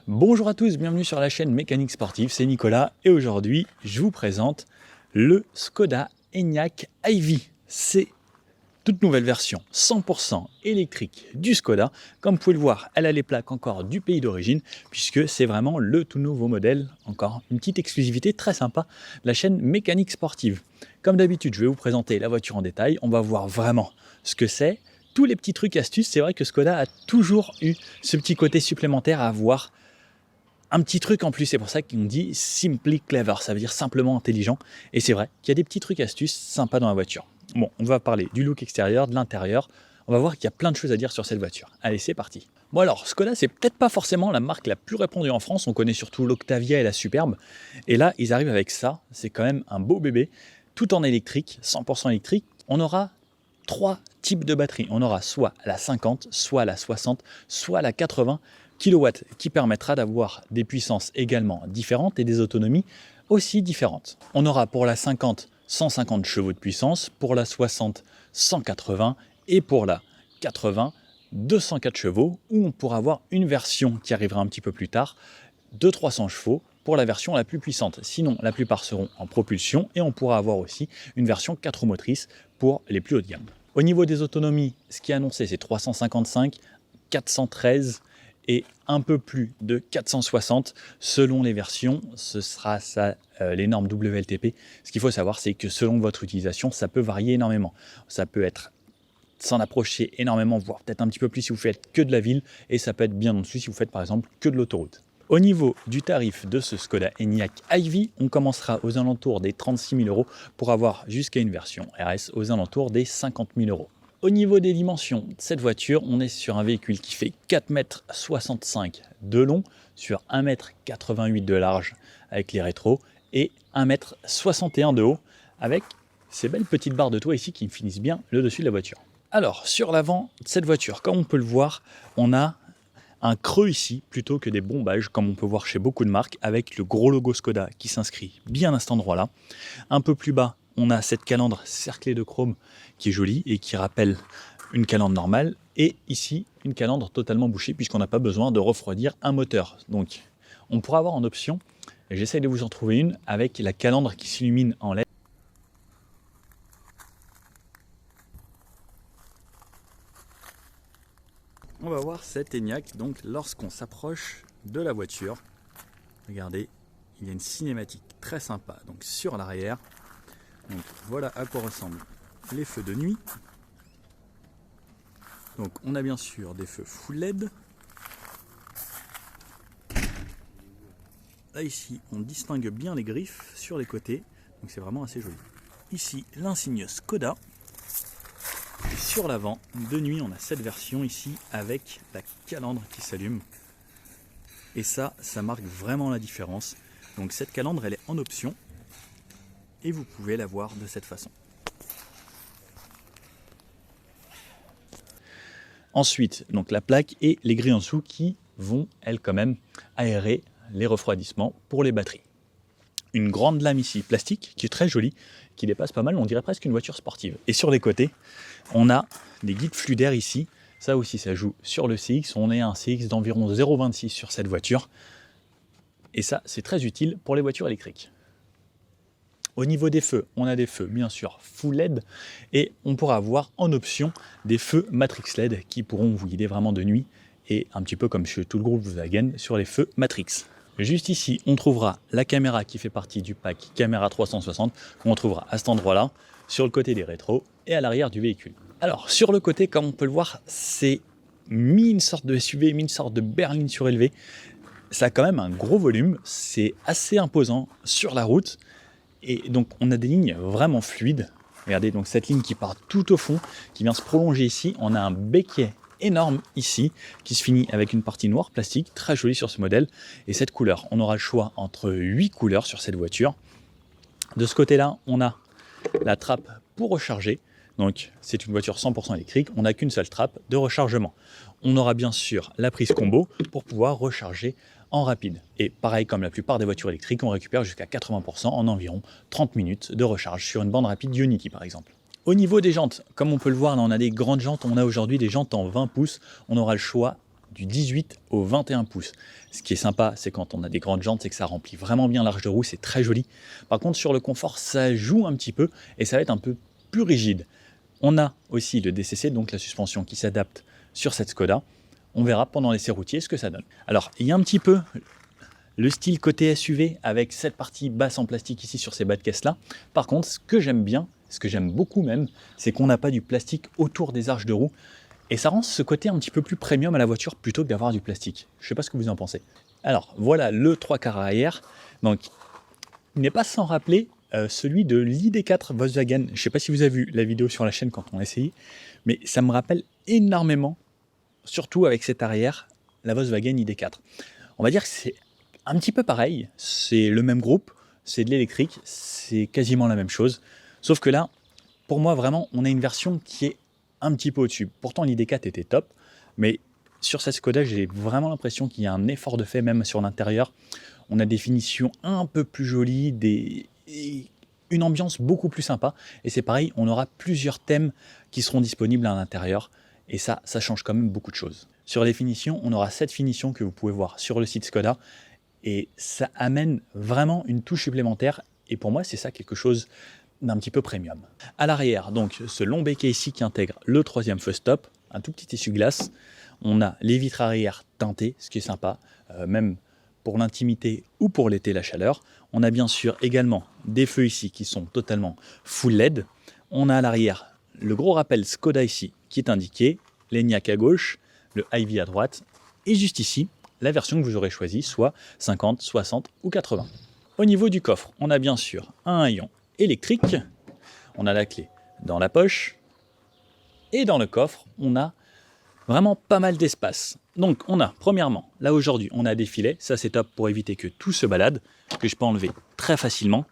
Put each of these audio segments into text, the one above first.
Bonjour à tous, bienvenue sur la chaîne Mécanique Sportive, c'est Nicolas et aujourd'hui je vous présente le Skoda Enyaq iV. C'est toute nouvelle version 100% électrique du Skoda. Comme vous pouvez le voir, elle a les plaques encore du pays d'origine puisque c'est vraiment le tout nouveau modèle. Encore une petite exclusivité très sympa de la chaîne Mécanique Sportive. Comme d'habitude, je vais vous présenter la voiture en détail. On va voir vraiment ce que c'est. Tous les petits trucs astuces, c'est vrai que Skoda a toujours eu ce petit côté supplémentaire à avoir un petit truc en plus, c'est pour ça qu'on dit simply clever, ça veut dire simplement intelligent. Et c'est vrai qu'il y a des petits trucs astuces sympas dans la voiture. Bon, on va parler du look extérieur, de l'intérieur. On va voir qu'il y a plein de choses à dire sur cette voiture. Allez, c'est parti. Bon alors, Skoda, c'est peut-être pas forcément la marque la plus répandue en France. On connaît surtout l'Octavia et la Superbe. Et là, ils arrivent avec ça. C'est quand même un beau bébé, tout en électrique, 100% électrique. On aura trois types de batteries. On aura soit la 50, soit la 60, soit la 80 kW qui permettra d'avoir des puissances également différentes et des autonomies aussi différentes. On aura pour la 50 150 chevaux de puissance, pour la 60 180 et pour la 80 204 chevaux, où on pourra avoir une version qui arrivera un petit peu plus tard de 300 chevaux pour la version la plus puissante. Sinon, la plupart seront en propulsion et on pourra avoir aussi une version 4 roues motrices pour les plus haut de gamme. Au niveau des autonomies, ce qui est annoncé, c'est 355, 413 et un peu plus de 460 selon les versions. Ce sera ça, les normes WLTP. Ce qu'il faut savoir, c'est que selon votre utilisation, ça peut varier énormément. Ça peut être s'en approcher énormément, voire peut-être un petit peu plus si vous faites que de la ville, et ça peut être bien en dessous si vous faites par exemple que de l'autoroute. Au niveau du tarif de ce Skoda Enyaq iV, on commencera aux alentours des 36 000 € pour avoir jusqu'à une version RS aux alentours des 50 000 €. Au niveau des dimensions de cette voiture, on est sur un véhicule qui fait 4,65 m de long sur 1,88 m de large avec les rétros et 1,61 m de haut avec ces belles petites barres de toit ici qui finissent bien le dessus de la voiture. Alors, sur l'avant de cette voiture, comme on peut le voir, on a un creux ici plutôt que des bombages comme on peut voir chez beaucoup de marques avec le gros logo Skoda qui s'inscrit bien à cet endroit-là. Un peu plus bas, on a cette calandre cerclée de chrome qui est jolie et qui rappelle une calandre normale. Et ici, une calandre totalement bouchée puisqu'on n'a pas besoin de refroidir un moteur. Donc, on pourra avoir en option, et j'essaie de vous en trouver une, avec la calandre qui s'illumine en LED. On va voir cet Enyaq donc lorsqu'on s'approche de la voiture. Regardez, il y a une cinématique très sympa donc sur l'arrière. Donc voilà à quoi ressemblent les feux de nuit. Donc on a bien sûr des feux full LED. Là ici on distingue bien les griffes sur les côtés, donc c'est vraiment assez joli. Ici l'insigne Skoda. Et sur l'avant, de nuit, on a cette version ici avec la calandre qui s'allume. Et ça marque vraiment la différence. Donc cette calandre, elle est en option. Et vous pouvez la voir de cette façon. Ensuite, donc la plaque et les grilles en dessous qui vont, elles, quand même, aérer les refroidissements pour les batteries. Une grande lame ici, plastique, qui est très jolie, qui dépasse pas mal, on dirait presque une voiture sportive. Et sur les côtés, on a des guides flux d'air ici. Ça aussi, ça joue sur le CX. On est à un CX d'environ 0,26 sur cette voiture. Et ça, c'est très utile pour les voitures électriques. Au niveau des feux, on a des feux, bien sûr, full LED. Et on pourra avoir en option des feux Matrix LED qui pourront vous guider vraiment de nuit. Et un petit peu comme chez tout le groupe Volkswagen sur les feux Matrix. Juste ici, on trouvera la caméra qui fait partie du pack Caméra 360 qu'on trouvera à cet endroit-là, sur le côté des rétros et à l'arrière du véhicule. Alors, sur le côté, comme on peut le voir, c'est mis une sorte de SUV, mis une sorte de berline surélevée. Ça a quand même un gros volume, c'est assez imposant sur la route. Et donc, on a des lignes vraiment fluides. Regardez, donc cette ligne qui part tout au fond, qui vient se prolonger ici. On a un béquet énorme ici qui se finit avec une partie noire plastique très jolie sur ce modèle et cette couleur, on aura le choix entre 8 couleurs sur cette voiture. De ce côté là on a la trappe pour recharger, donc c'est une voiture 100% électrique, on n'a qu'une seule trappe de rechargement. On aura bien sûr la prise combo pour pouvoir recharger en rapide et pareil comme la plupart des voitures électriques, on récupère jusqu'à 80% en environ 30 minutes de recharge sur une bande rapide Ionity par exemple. Au niveau des jantes, comme on peut le voir, là on a des grandes jantes, on a aujourd'hui des jantes en 20 pouces, on aura le choix du 18 au 21 pouces. Ce qui est sympa, c'est quand on a des grandes jantes, c'est que ça remplit vraiment bien l'arche de roue, c'est très joli. Par contre, sur le confort, ça joue un petit peu et ça va être un peu plus rigide. On a aussi le DCC, donc la suspension qui s'adapte sur cette Skoda. On verra pendant l'essai routier ce que ça donne. Alors, il y a un petit peu le style côté SUV avec cette partie basse en plastique ici sur ces bas de caisse là. Par contre, ce que j'aime bien, ce que j'aime beaucoup même, c'est qu'on n'a pas du plastique autour des arches de roue. Et ça rend ce côté un petit peu plus premium à la voiture plutôt que d'avoir du plastique. Je ne sais pas ce que vous en pensez. Alors, voilà le 3/4 arrière. Donc, il n'est pas sans rappeler celui de l'ID4 Volkswagen. Je ne sais pas si vous avez vu la vidéo sur la chaîne quand on l'a essayé, mais ça me rappelle énormément, surtout avec cet arrière, la Volkswagen ID4. On va dire que c'est un petit peu pareil. C'est le même groupe, c'est de l'électrique, c'est quasiment la même chose. Sauf que là, pour moi, vraiment, on a une version qui est un petit peu au-dessus. Pourtant, l'ID4 était top, mais sur cette Skoda, j'ai vraiment l'impression qu'il y a un effort de fait, même sur l'intérieur. On a des finitions un peu plus jolies, une ambiance beaucoup plus sympa. Et c'est pareil, on aura plusieurs thèmes qui seront disponibles à l'intérieur. Et ça change quand même beaucoup de choses. Sur les finitions, on aura 7 finitions que vous pouvez voir sur le site Skoda. Et ça amène vraiment une touche supplémentaire. Et pour moi, c'est ça quelque chose d'un petit peu premium. À l'arrière, donc ce long béquet ici qui intègre le 3e feu stop, un tout petit essuie-glace. On a les vitres arrière teintées, ce qui est sympa, même pour l'intimité ou pour l'été, la chaleur. On a bien sûr également des feux ici qui sont totalement full LED. On a à l'arrière le gros rappel Skoda ici qui est indiqué, l'Enyaq à gauche, le Ivy à droite, et juste ici, la version que vous aurez choisie, soit 50, 60 ou 80. Au niveau du coffre, on a bien sûr un haillon électrique, on a la clé dans la poche, et dans le coffre, on a vraiment pas mal d'espace. Donc on a, premièrement, là aujourd'hui, on a des filets, ça c'est top pour éviter que tout se balade, que je peux enlever très facilement.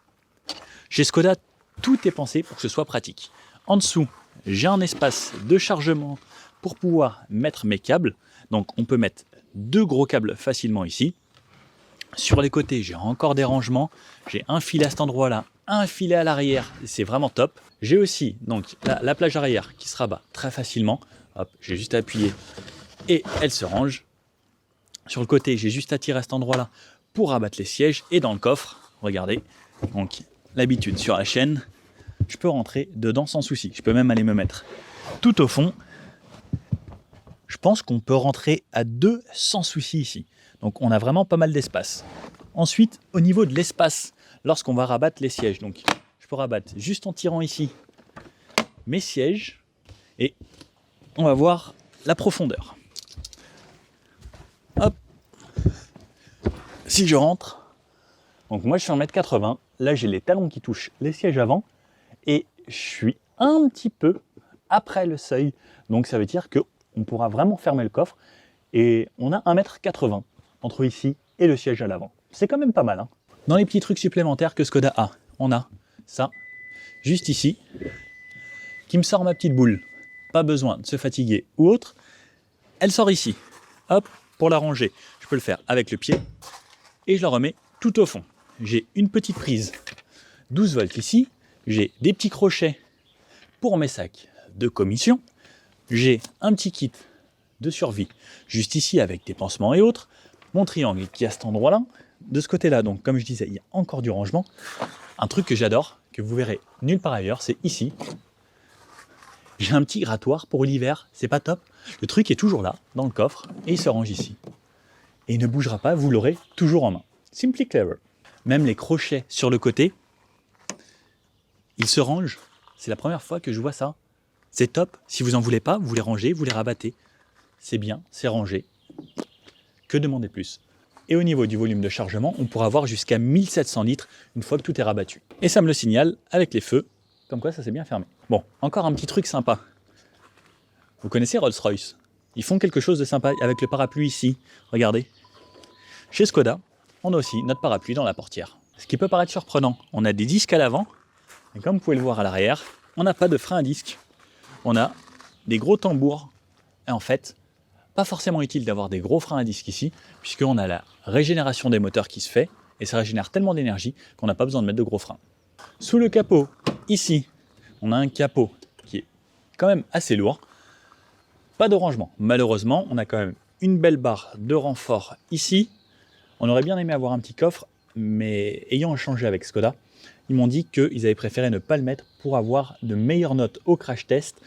Chez Skoda, tout est pensé pour que ce soit pratique. En dessous, j'ai un espace de chargement pour pouvoir mettre mes câbles, donc on peut mettre 2 gros câbles facilement ici. Sur les côtés, j'ai encore des rangements. J'ai un filet à cet endroit-là, un filet à l'arrière. C'est vraiment top. J'ai aussi donc la plage arrière qui se rabat très facilement. Hop, j'ai juste à appuyer et elle se range. Sur le côté, j'ai juste à tirer à cet endroit-là pour rabattre les sièges. Et dans le coffre, regardez, donc l'habitude sur la chaîne, je peux rentrer dedans sans souci. Je peux même aller me mettre tout au fond. Je pense qu'on peut rentrer à 2 sans souci ici. Donc on a vraiment pas mal d'espace. Ensuite, au niveau de l'espace, lorsqu'on va rabattre les sièges, donc je peux rabattre juste en tirant ici mes sièges et on va voir la profondeur. Hop. Si je rentre, donc moi je suis 1m80, là j'ai les talons qui touchent les sièges avant et je suis un petit peu après le seuil. Donc ça veut dire qu'on pourra vraiment fermer le coffre et on a 1m80 entre ici et le siège à l'avant. C'est quand même pas mal. Hein. Dans les petits trucs supplémentaires que Skoda a, on a ça, juste ici, qui me sort ma petite boule. Pas besoin de se fatiguer ou autre. Elle sort ici. Hop, pour la ranger, je peux le faire avec le pied et je la remets tout au fond. J'ai une petite prise 12 volts ici. J'ai des petits crochets pour mes sacs de commission. J'ai un petit kit de survie juste ici avec des pansements et autres. Mon triangle qui est à cet endroit-là. De ce côté-là, donc comme je disais, il y a encore du rangement. Un truc que j'adore, que vous verrez nulle part ailleurs, c'est ici. J'ai un petit grattoir pour l'hiver, c'est pas top. Le truc est toujours là, dans le coffre, et il se range ici. Et il ne bougera pas, vous l'aurez toujours en main. Simply clever. Même les crochets sur le côté, ils se rangent. C'est la première fois que je vois ça. C'est top. Si vous en voulez pas, vous les rangez, vous les rabattez. C'est bien, c'est rangé. Que demander plus? Et au niveau du volume de chargement, on pourra avoir jusqu'à 1700 litres une fois que tout est rabattu. Et ça me le signale avec les feux, comme quoi ça s'est bien fermé. Bon, encore un petit truc sympa. Vous connaissez Rolls-Royce? Ils font quelque chose de sympa avec le parapluie ici. Regardez. Chez Skoda, on a aussi notre parapluie dans la portière. Ce qui peut paraître surprenant, on a des disques à l'avant, et comme vous pouvez le voir à l'arrière, on n'a pas de frein à disque. On a des gros tambours. Et en fait, pas forcément utile d'avoir des gros freins à disque ici, puisqu'on a la régénération des moteurs qui se fait, et ça régénère tellement d'énergie qu'on n'a pas besoin de mettre de gros freins. Sous le capot, ici, on a un capot qui est quand même assez lourd. Pas de rangement. Malheureusement, on a quand même une belle barre de renfort ici. On aurait bien aimé avoir un petit coffre, mais ayant échangé avec Skoda, ils m'ont dit qu'ils avaient préféré ne pas le mettre pour avoir de meilleures notes au crash test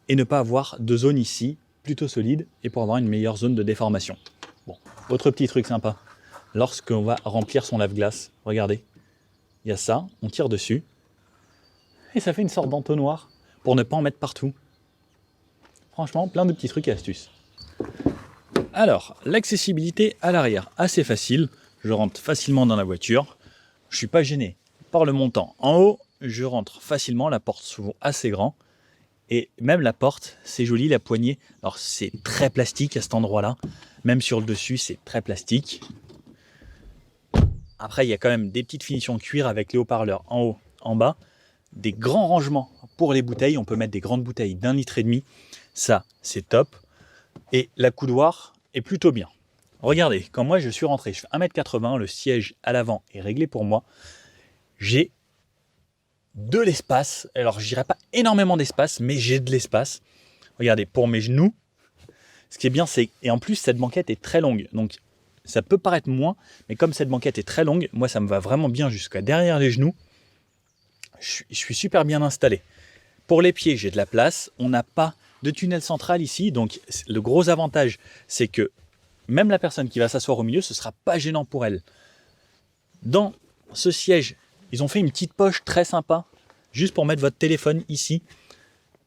et ne pas avoir de zone ici plutôt solide et pour avoir une meilleure zone de déformation. Bon, autre petit truc sympa, lorsqu'on va remplir son lave-glace, regardez, il y a ça, on tire dessus et ça fait une sorte d'entonnoir pour ne pas en mettre partout. Franchement, plein de petits trucs et astuces. Alors, l'accessibilité à l'arrière, assez facile. Je rentre facilement dans la voiture. Je ne suis pas gêné par le montant. En haut, je rentre facilement. La porte s'ouvre assez grand. Et même la porte, c'est joli, la poignée. Alors, c'est très plastique à cet endroit-là. Même sur le dessus, c'est très plastique. Après, il y a quand même des petites finitions cuir avec les haut-parleurs en haut, en bas. Des grands rangements pour les bouteilles. On peut mettre des grandes bouteilles d'1,5 litre. Ça, c'est top. Et la coudoir est plutôt bien. Regardez, quand moi je suis rentré, je fais 1m80, le siège à l'avant est réglé pour moi. J'ai de l'espace. Alors, je dirais pas énormément d'espace, mais j'ai de l'espace. Regardez, pour mes genoux, ce qui est bien, c'est... Et en plus, cette banquette est très longue. Donc, ça peut paraître moins, mais comme cette banquette est très longue, moi, ça me va vraiment bien jusqu'à derrière les genoux. Je suis super bien installé. Pour les pieds, j'ai de la place. On n'a pas de tunnel central ici. Donc, le gros avantage, c'est que même la personne qui va s'asseoir au milieu, ce ne sera pas gênant pour elle. Dans ce siège, ils ont fait une petite poche très sympa, juste pour mettre votre téléphone ici,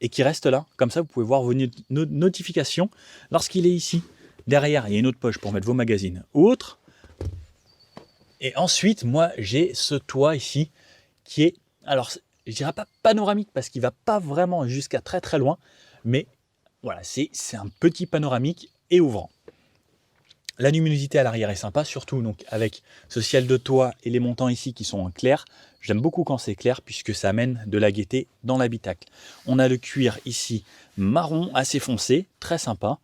et qui reste là. Comme ça, vous pouvez voir vos notifications lorsqu'il est ici. Derrière, il y a une autre poche pour mettre vos magazines ou autres. Et ensuite, moi, j'ai ce toit ici, qui est, alors, je dirais pas panoramique, parce qu'il ne va pas vraiment jusqu'à très très loin, mais voilà, c'est un petit panoramique et ouvrant. La luminosité à l'arrière est sympa, surtout donc avec ce ciel de toit et les montants ici qui sont en clair. J'aime beaucoup quand c'est clair puisque ça amène de la gaieté dans l'habitacle. On a le cuir ici marron assez foncé, très sympa.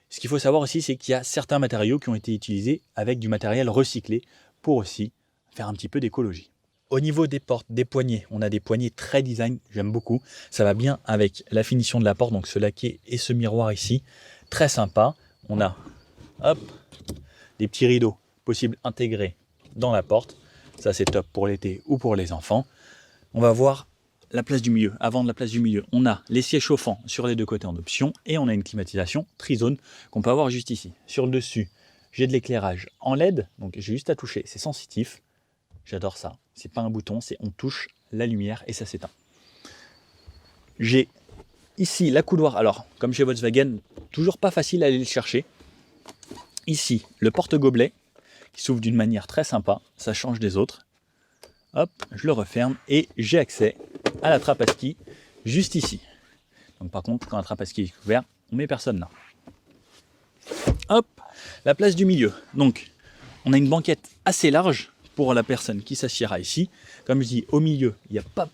Ce qu'il faut savoir aussi, c'est qu'il y a certains matériaux qui ont été utilisés avec du matériel recyclé pour aussi faire un petit peu d'écologie. Au niveau des portes, des poignées, on a des poignées très design, j'aime beaucoup. Ça va bien avec la finition de la porte, donc ce laqué et ce miroir ici, très sympa. On a hop, des petits rideaux possibles intégrés dans la porte. Ça, c'est top pour l'été ou pour les enfants. On va voir la place du milieu. Avant de la place du milieu, on a les sièges chauffants sur les deux côtés en option et on a une climatisation tri-zone qu'on peut avoir juste ici. Sur le dessus, j'ai de l'éclairage en LED, donc j'ai juste à toucher. C'est sensitif. J'adore ça. C'est pas un bouton, c'est on touche la lumière et ça s'éteint. J'ai ici la couloir. Alors, comme chez Volkswagen, toujours pas facile à aller le chercher. Ici, le porte-gobelet qui s'ouvre d'une manière très sympa. Ça change des autres. Hop, je le referme et j'ai accès à la trappe à ski juste ici. Donc par contre, quand la trappe à ski est ouverte, on met personne là. Hop, la place du milieu. Donc, on a une banquette assez large pour la personne qui s'assiera ici. Comme je dis, au milieu, il n'y a pas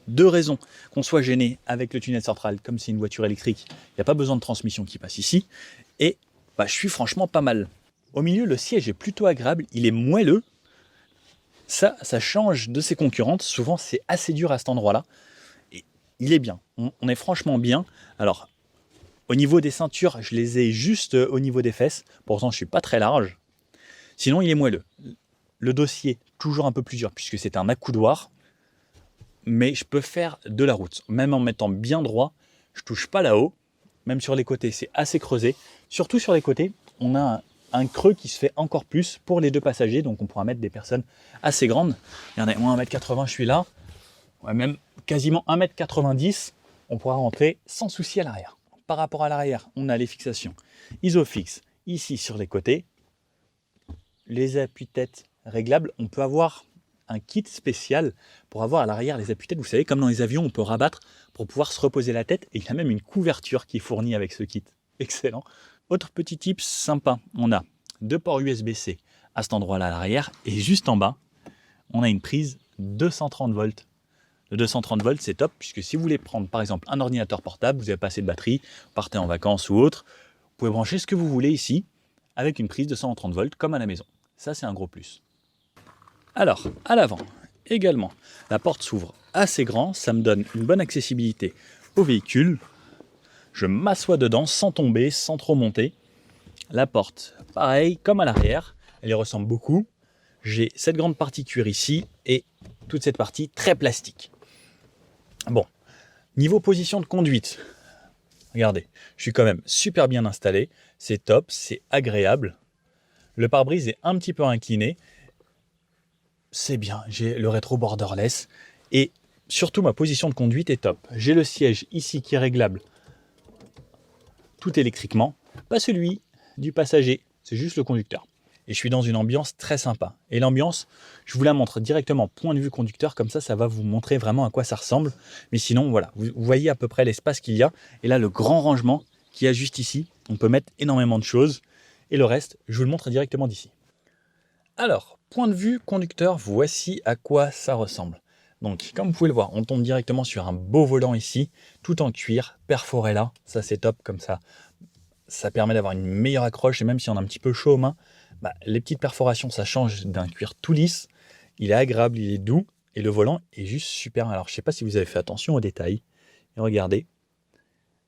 de raison qu'on soit gêné avec le tunnel central. Comme c'est une voiture électrique, il n'y a pas besoin de transmission qui passe ici. Et je suis franchement pas mal. Au milieu, le siège est plutôt agréable. Il est moelleux. Ça change de ses concurrentes. Souvent, c'est assez dur à cet endroit-là. Et il est bien. On est franchement bien. Alors, au niveau des ceintures, je les ai juste au niveau des fesses. Pourtant, je ne suis pas très large. Sinon, il est moelleux. Le dossier, toujours un peu plus dur puisque c'est un accoudoir. Mais je peux faire de la route. Même en mettant bien droit, je ne touche pas là-haut. Même sur les côtés, c'est assez creusé. Surtout sur les côtés, on a un creux qui se fait encore plus pour les deux passagers. Donc, on pourra mettre des personnes assez grandes. Regardez, moi, 1m80, je suis là. Ouais, même quasiment 1m90, on pourra rentrer sans souci à l'arrière. Par rapport à l'arrière, on a les fixations Isofix ici sur les côtés. Les appuis-têtes réglables. On peut avoir un kit spécial pour avoir à l'arrière les appuis-têtes. Vous savez, comme dans les avions, on peut rabattre pour pouvoir se reposer la tête. Et il y a même une couverture qui est fournie avec ce kit. Excellent. Autre petit tip sympa, on a deux ports USB-C à cet endroit-là à l'arrière. Et juste en bas, on a une prise 230 volts. Le 230 volts, c'est top, puisque si vous voulez prendre par exemple un ordinateur portable, vous n'avez pas assez de batterie, vous partez en vacances ou autre, vous pouvez brancher ce que vous voulez ici, avec une prise de 130 volts comme à la maison. Ça, c'est un gros plus. Alors, à l'avant, également, la porte s'ouvre assez grand, ça me donne une bonne accessibilité au véhicule. Je m'assois dedans sans tomber, sans trop monter. La porte, pareil, comme à l'arrière, elle y ressemble beaucoup. J'ai cette grande partie cuir ici et toute cette partie très plastique. Bon, niveau position de conduite, regardez, je suis quand même super bien installé. C'est top, c'est agréable. Le pare-brise est un petit peu incliné. C'est bien, j'ai le rétro borderless. Et surtout, ma position de conduite est top. J'ai le siège ici qui est réglable tout électriquement. Pas celui du passager, c'est juste le conducteur. Et je suis dans une ambiance très sympa. Et l'ambiance, je vous la montre directement point de vue conducteur, comme ça va vous montrer vraiment à quoi ça ressemble. Mais sinon, voilà, vous voyez à peu près l'espace qu'il y a. Et là, le grand rangement qu'il y a juste ici, on peut mettre énormément de choses. Et le reste, je vous le montre directement d'ici. Alors, point de vue conducteur, voici à quoi ça ressemble. Donc, comme vous pouvez le voir, on tombe directement sur un beau volant ici, tout en cuir, perforé là. Ça, c'est top comme ça. Ça permet d'avoir une meilleure accroche et même si on a un petit peu chaud aux mains, les petites perforations, ça change d'un cuir tout lisse. Il est agréable, il est doux et le volant est juste super. Alors, je ne sais pas si vous avez fait attention aux détails. Et regardez,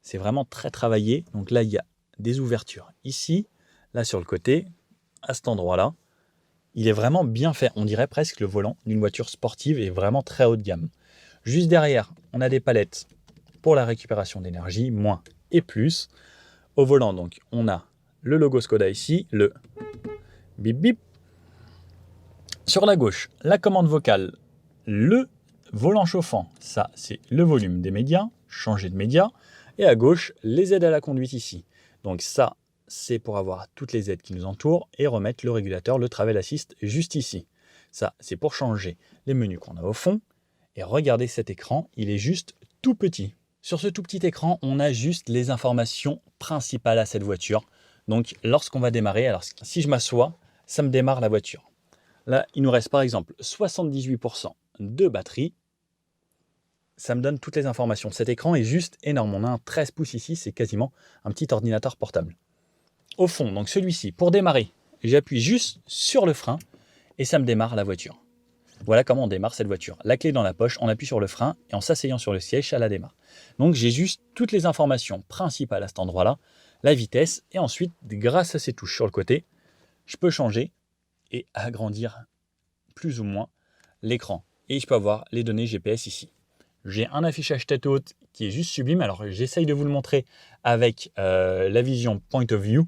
c'est vraiment très travaillé. Donc là, il y a des ouvertures ici, là sur le côté, à cet endroit-là. Il est vraiment bien fait. On dirait presque le volant d'une voiture sportive et vraiment très haut de gamme. Juste derrière, on a des palettes pour la récupération d'énergie, moins et plus. Au volant, donc, on a le logo Skoda ici, le bip bip. Sur la gauche, la commande vocale, le volant chauffant, ça c'est le volume des médias, changer de médias. Et à gauche, les aides à la conduite ici. Donc ça, c'est pour avoir toutes les aides qui nous entourent et remettre le régulateur, le Travel Assist juste ici. Ça, c'est pour changer les menus qu'on a au fond. Et regardez cet écran, il est juste tout petit. Sur ce tout petit écran, on a juste les informations principales à cette voiture. Donc lorsqu'on va démarrer, alors si je m'assois, ça me démarre la voiture. Là, il nous reste par exemple 78% de batterie. Ça me donne toutes les informations. Cet écran est juste énorme. On a un 13 pouces ici, c'est quasiment un petit ordinateur portable. Au fond, donc celui-ci, pour démarrer, j'appuie juste sur le frein et ça me démarre la voiture. Voilà comment on démarre cette voiture. La clé dans la poche, on appuie sur le frein et en s'asseyant sur le siège, ça la démarre. Donc j'ai juste toutes les informations principales à cet endroit-là, la vitesse et ensuite, grâce à ces touches sur le côté, je peux changer et agrandir plus ou moins l'écran. Et je peux avoir les données GPS ici. J'ai un affichage tête haute qui est juste sublime. Alors j'essaye de vous le montrer avec la vision point of view.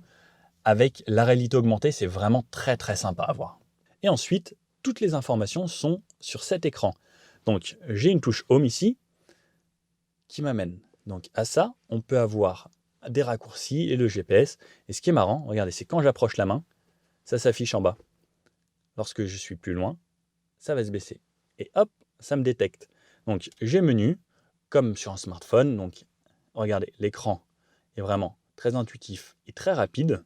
Avec la réalité augmentée, c'est vraiment très très sympa à voir. Et ensuite, toutes les informations sont sur cet écran. Donc j'ai une touche Home ici qui m'amène donc à ça. On peut avoir des raccourcis et le GPS. Et ce qui est marrant, regardez, c'est quand j'approche la main, ça s'affiche en bas. Lorsque je suis plus loin, ça va se baisser. Et hop, ça me détecte. Donc j'ai menu, comme sur un smartphone. Donc regardez, l'écran est vraiment très intuitif et très rapide.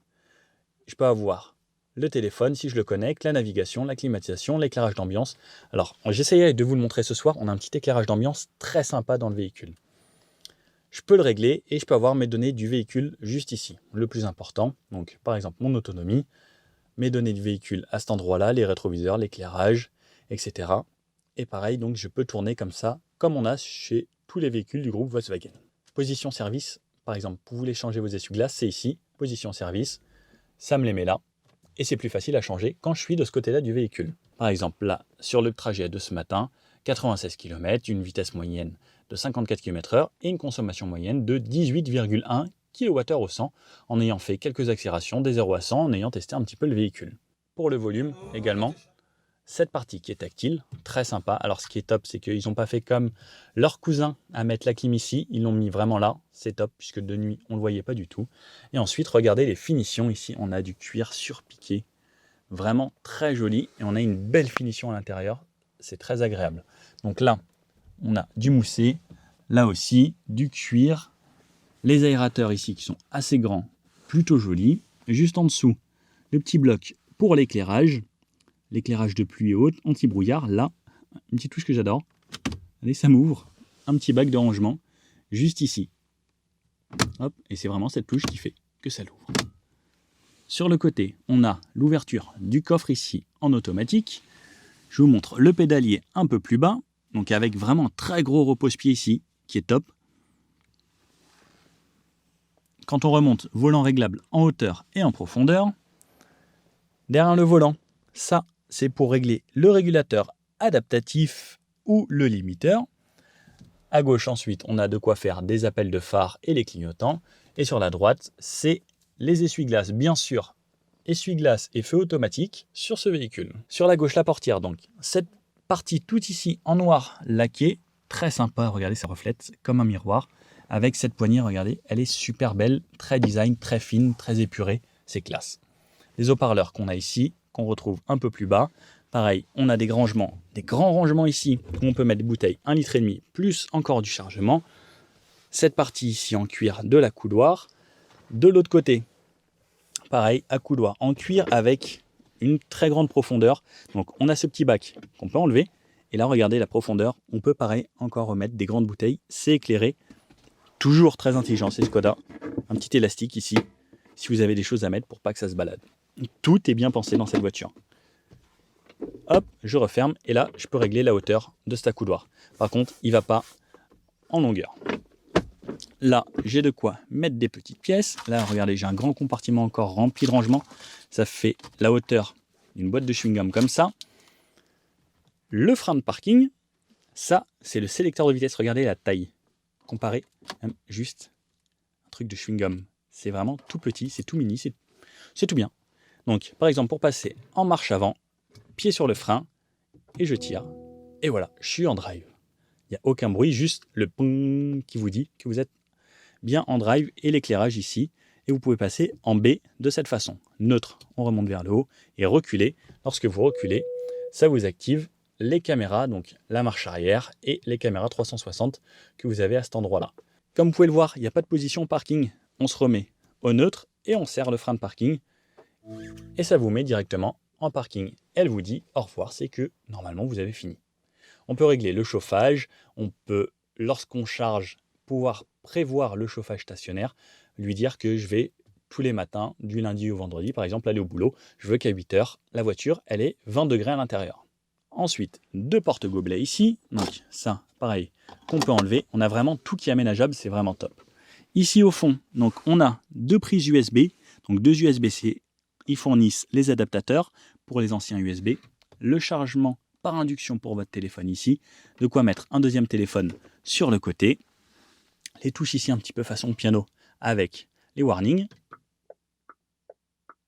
Je peux avoir le téléphone si je le connecte, la navigation, la climatisation, l'éclairage d'ambiance. Alors j'essayais de vous le montrer ce soir. On a un petit éclairage d'ambiance très sympa dans le véhicule. Je peux le régler et je peux avoir mes données du véhicule juste ici. Le plus important, donc par exemple mon autonomie, mes données du véhicule à cet endroit-là, les rétroviseurs, l'éclairage, etc. Et pareil, donc je peux tourner comme ça, comme on a chez tous les véhicules du groupe Volkswagen. Position service, par exemple, vous voulez changer vos essuie-glaces, c'est ici, position service, ça me les met là, et c'est plus facile à changer quand je suis de ce côté-là du véhicule. Par exemple, là, sur le trajet de ce matin, 96 km, une vitesse moyenne de 54 km/h et une consommation moyenne de 18,1 kWh au 100, en ayant fait quelques accélérations des 0 à 100, en ayant testé un petit peu le véhicule. Pour le volume également, cette partie qui est tactile, très sympa. Alors ce qui est top, c'est qu'ils n'ont pas fait comme leur cousin à mettre la clim ici, ils l'ont mis vraiment là, c'est top, puisque de nuit on ne le voyait pas du tout. Et ensuite, regardez les finitions, ici on a du cuir surpiqué, vraiment très joli, et on a une belle finition à l'intérieur, c'est très agréable. Donc là, on a du moussé, là aussi, du cuir, les aérateurs ici qui sont assez grands, plutôt jolis. Juste en dessous, le petit bloc pour l'éclairage de pluie et haute, anti-brouillard. Là, une petite touche que j'adore. Allez, ça m'ouvre. Un petit bac de rangement, juste ici. Hop, et c'est vraiment cette touche qui fait que ça l'ouvre. Sur le côté, on a l'ouverture du coffre ici en automatique. Je vous montre le pédalier un peu plus bas, donc avec vraiment un très gros repose-pied ici, qui est top. quand on remonte, volant réglable en hauteur et en profondeur. Derrière le volant, ça, c'est pour régler le régulateur adaptatif ou le limiteur. À gauche, ensuite, on a de quoi faire des appels de phare et les clignotants. Et sur la droite, c'est les essuie-glaces, bien sûr, essuie-glaces et feu automatique sur ce véhicule. Sur la gauche, la portière, donc. Cette partie tout ici en noir laqué, très sympa, regardez, ça reflète comme un miroir. Avec cette poignée, regardez, elle est super belle, très design, très fine, très épurée, c'est classe. Les haut-parleurs qu'on a ici, qu'on retrouve un peu plus bas. Pareil, on a des grands rangements ici, où on peut mettre des bouteilles 1,5 litre, plus encore du chargement. Cette partie ici en cuir de la coudoir. De l'autre côté, pareil, à coudoir en cuir avec une très grande profondeur. Donc on a ce petit bac qu'on peut enlever. Et là, regardez la profondeur. On peut pareil encore remettre des grandes bouteilles. C'est éclairé. Toujours très intelligent, c'est Skoda. Un petit élastique ici, si vous avez des choses à mettre pour pas que ça se balade. Tout est bien pensé dans cette voiture. Hop, je referme et là, je peux régler la hauteur de cet accoudoir. Par contre, il ne va pas en longueur. Là, j'ai de quoi mettre des petites pièces. Là, regardez, j'ai un grand compartiment encore rempli de rangements. Ça fait la hauteur d'une boîte de chewing-gum comme ça. Le frein de parking, ça, c'est le sélecteur de vitesse. Regardez la taille. Comparé, même juste un truc de chewing-gum. C'est vraiment tout petit, c'est tout mini, c'est tout bien. Donc, par exemple, pour passer en marche avant, pied sur le frein, et je tire. Et voilà, je suis en drive. Il n'y a aucun bruit, juste le ping qui vous dit que vous êtes bien en drive et l'éclairage ici. Et vous pouvez passer en B de cette façon. Neutre, on remonte vers le haut et reculer. Lorsque vous reculez, ça vous active les caméras, donc la marche arrière et les caméras 360 que vous avez à cet endroit-là. Comme vous pouvez le voir, il n'y a pas de position parking. On se remet au neutre et on serre le frein de parking. Et ça vous met directement en parking. Elle vous dit au revoir, c'est que normalement vous avez fini. On peut régler le chauffage, on peut, lorsqu'on charge, pouvoir prévoir le chauffage stationnaire, lui dire que je vais tous les matins, du lundi au vendredi, par exemple, aller au boulot. Je veux qu'à 8 h, la voiture, elle est 20 degrés à l'intérieur. Ensuite, 2 porte-gobelets ici. Donc ça, pareil, qu'on peut enlever. On a vraiment tout qui est aménageable, c'est vraiment top. Ici au fond, donc on a 2 prises USB, donc 2 USB-C. Ils fournissent les adaptateurs pour les anciens USB, le chargement par induction pour votre téléphone ici, de quoi mettre un deuxième téléphone sur le côté. Les touches ici un petit peu façon piano avec les warnings.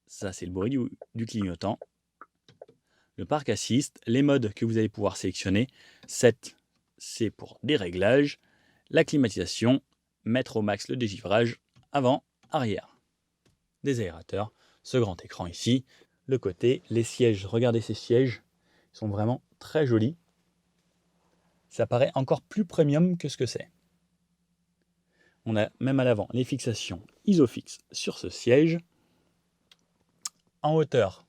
Ça, c'est le bruit du clignotant. Le Park Assist, les modes que vous allez pouvoir sélectionner. 7, c'est pour des réglages. La climatisation, mettre au max le dégivrage avant, arrière. Des aérateurs, ce grand écran ici. Le côté, les sièges, regardez ces sièges, ils sont vraiment très jolis. Ça paraît encore plus premium que ce que c'est. On a même à l'avant les fixations Isofix sur ce siège. En hauteur,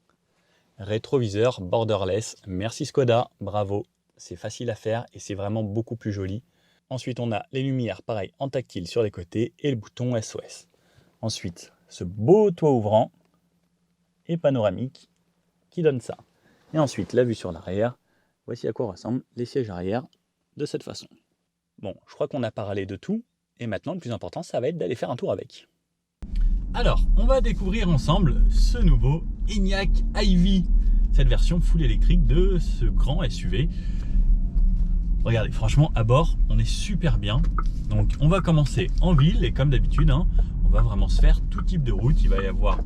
rétroviseur borderless. Merci Skoda, bravo. C'est facile à faire et c'est vraiment beaucoup plus joli. Ensuite, on a les lumières, pareil, en tactile sur les côtés et le bouton SOS. Ensuite, ce beau toit ouvrant et panoramique qui donne ça. Et ensuite, la vue sur l'arrière. Voici à quoi ressemblent les sièges arrière de cette façon. Bon, je crois qu'on a parlé de tout. Et maintenant, le plus important, ça va être d'aller faire un tour avec. Alors, on va découvrir ensemble ce nouveau Enyaq iV, cette version full électrique de ce grand SUV. Regardez, franchement, à bord, on est super bien. Donc, on va commencer en ville et comme d'habitude, on va vraiment se faire tout type de route. Il va y avoir